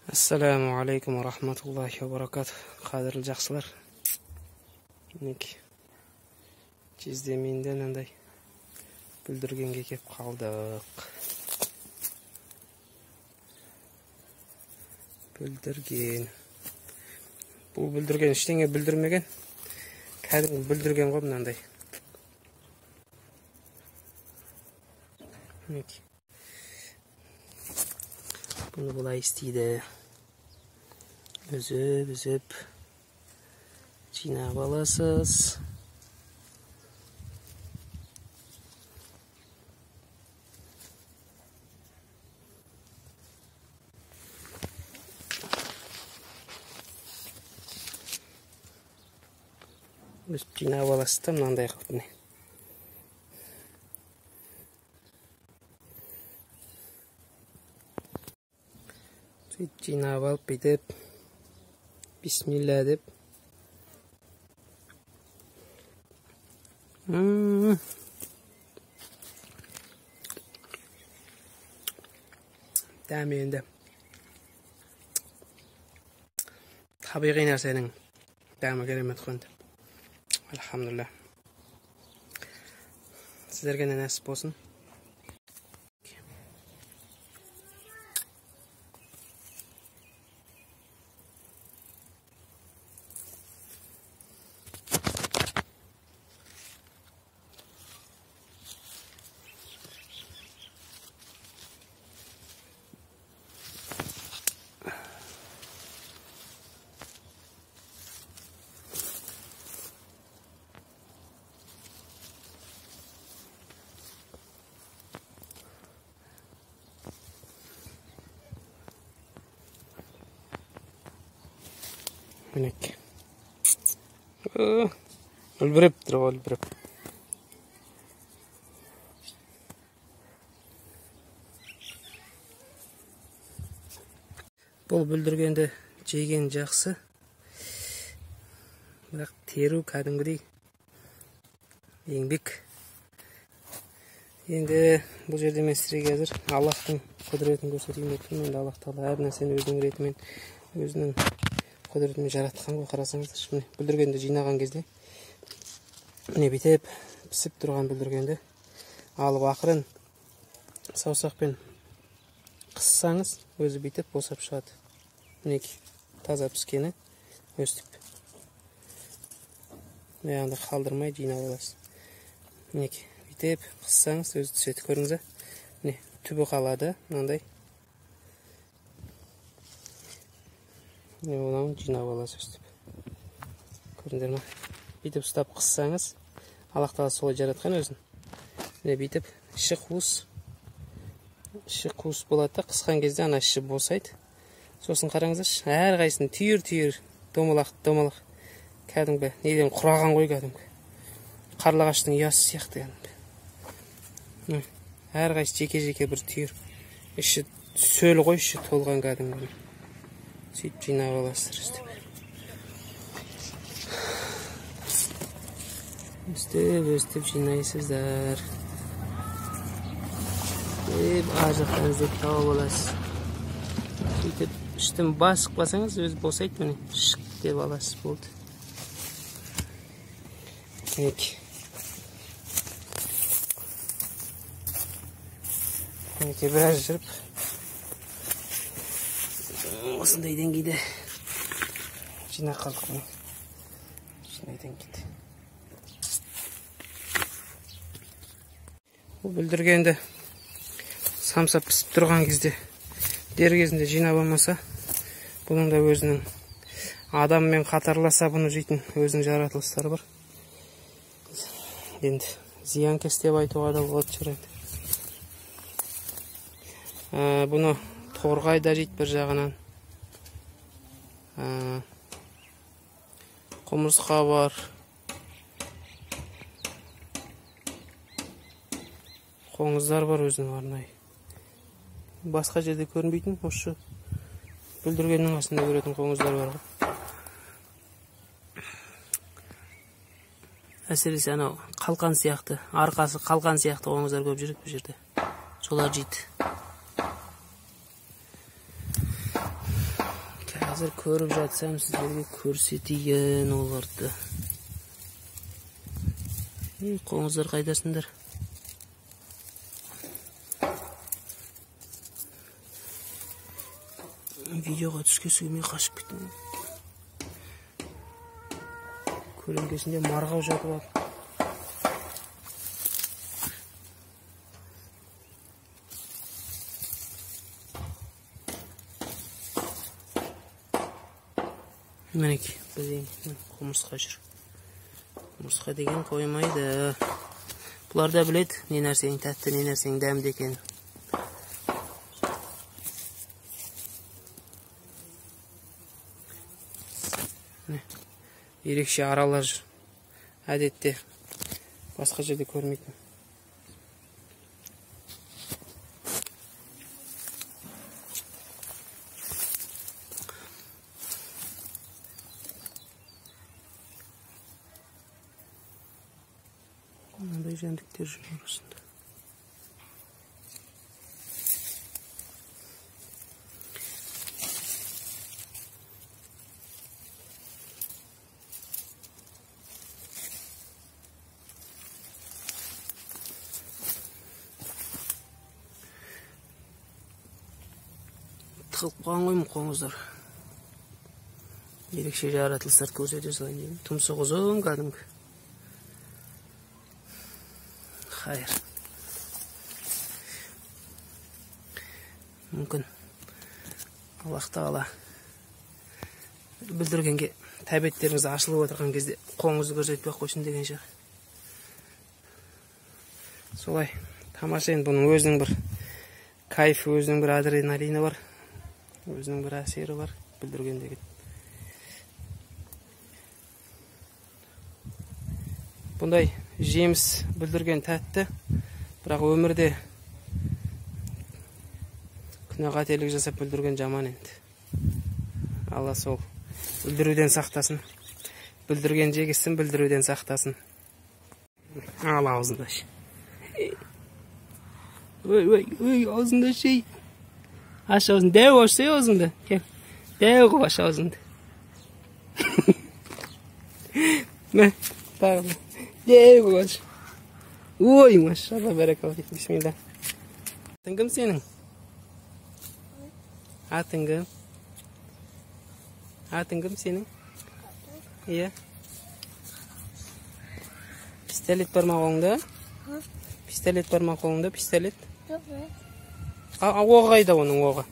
Assalamu alaikum wa rahmatullahi wa barakatuh. Qadrli жақсылар. Мінекей. Жездемейінден андай бүлдіргенге кеп қалдық. Бүлдірген. Бұл бүлдірген ештеңе бүлдірмеген. Кәдімгі бүлдірген ғой мынандай. Мінекей. Bunu бұлай істейді. Үзіп жинап аласыз. Үзіп жинап аласыз да мынандай қылып не. Сөйтіп жинап алып бүйтіп бисмилля деп. Дәмі енді табиғи нәрсенің дәмі керемет қой енді. Алхамдулилля. Сіздерге нәсіп болсын. Мінекей. Үлбіріп тұр, үлбіріп. Бұл бүлдіргенді жеген жақсы. Бірақ теру кәдімгідей еңбек. Енді бұл жерде мен сіздерге қазір Аллахтың құдіретін көрсетейін деп тұрмын. Енді Аллах Тағала әр нәрсені өзінің ретімен, өзінің құдіретімен жаратқан ғой, қарасаңыздар. Міне бүлдіргенді жинаған кезде міне бүйтіп пісіп тұрған бүлдіргенді алып ақырын саусақпен қыссаңыз, өзі бүйтіп босап шығады. Мінекей таза піскені өстіп. Яғни қалдырмай жинап аласыз. Мінекей бүйтіп қыссаңыз, өзі түседі. Көріңіз, міне түбі қалады, мынандай. Оны жинап аласыз өстіп. Көрдіңдер ме? Бүйтіп ұстап қыссаңыз, Аллах Тағала солай жаратқан өзін. Міне бүйтіп іші қуыс болады да, қысқан кезде ана іші босайды. Сосын қараңыздаршы, әр қайсысын түйір домалақ кәдімгі неден құраған ғой кәдімгі. Қарлығаштың ұясы сияқты кәдімгі. Әр қайсы жеке бір түйір. Іші сөл ғой, іші толған кәдімгі. Сөйтіп жинап аласыздар өстіп. Өстіп жинайсыздар. Ар жақтан іздеп тауып аласыз. Сөйтіп үстін басып басаңыз өзі босайды, міне шық деп аласыз, болды. Мінекей біраз жүріп осындай деңгейде жинақ қалдық міне. Осындай деңгейде. Бұл бүлдіргенді самсап пісіп тұрған кезде дер кезінде жинап алмаса, бұның да өзінің адаммен қатарласа бұны жейтін өзінің жаратылыстары бар. Енді зиянкес деп айтуға да болады шығар. Бұны торғай да жейді бір жағынан. Құмырсқа бар. Қоңыздар бар өзінің арнайы. Басқа жерде көрінбейтін, осы бүлдіргеннің астында көретін қоңыздар бар ғой. Әсіресе анау қалқан сияқты, арқасы қалқан сияқты қоңыздар көп жүреді бұл жерде. Солар жейді. Қазір көріп жатсам сіздерге көрсетейін оларды. Қоңыздар қайдасыңдар? Видеоға түскесі келмей қашып кеттім. Көлеңкесінде марғау жатып алып. Мінеки, бізден құмырсқа жүр. Құмырсқа деген қоймайды. Бұлар да біледі, не нәрсенің тәтті, не нәрсенің дәмді екенін. Ерекше аралар жүр. Әдетте басқа жерде көрмейтін. Мынандай жәндіктер жүр арасында. Тығылып қалған ғой қоңыздар. Ерекше жаратылыстарды көрсете салайын деймін. Тұмсығы ұзын кәдімгі. Хайыр. Мүмкін Аллах Тағала білдіргенге тәбеттеріңіз ашылып отырған кезде қоңызды көрсетпей қойсын деген шығар. Солай тамаша. Енді бұның өзінің бір кайфы, өзінің бір адреналині бар. Өзінің бір әсері бар, бүлдірген деген. Бұндай жеміс бүлдірген тәтті, бірақ өмірде күнә қателік жасап бүлдірген жаман енді. Алла сол бүлдіруден сақтасын. Бүлдірген жегісін, бүлдіруден сақтасын. Ал аузында шей. Ой, аузында шей. Аш аузын, дәу ашса аузыңды. Кел, дәу қып аш аузыңды. Мә, тағы. Дәу қып аш. Ой, машалла, бәрекалла. Бисмилла. Атың кім сенің? Атың кім? Атың кім сенің? Иә. Пистолет бар ма қолыңда? Пистолет бар ма қолыңда? Пистолет? Оғы қайда оның оғы?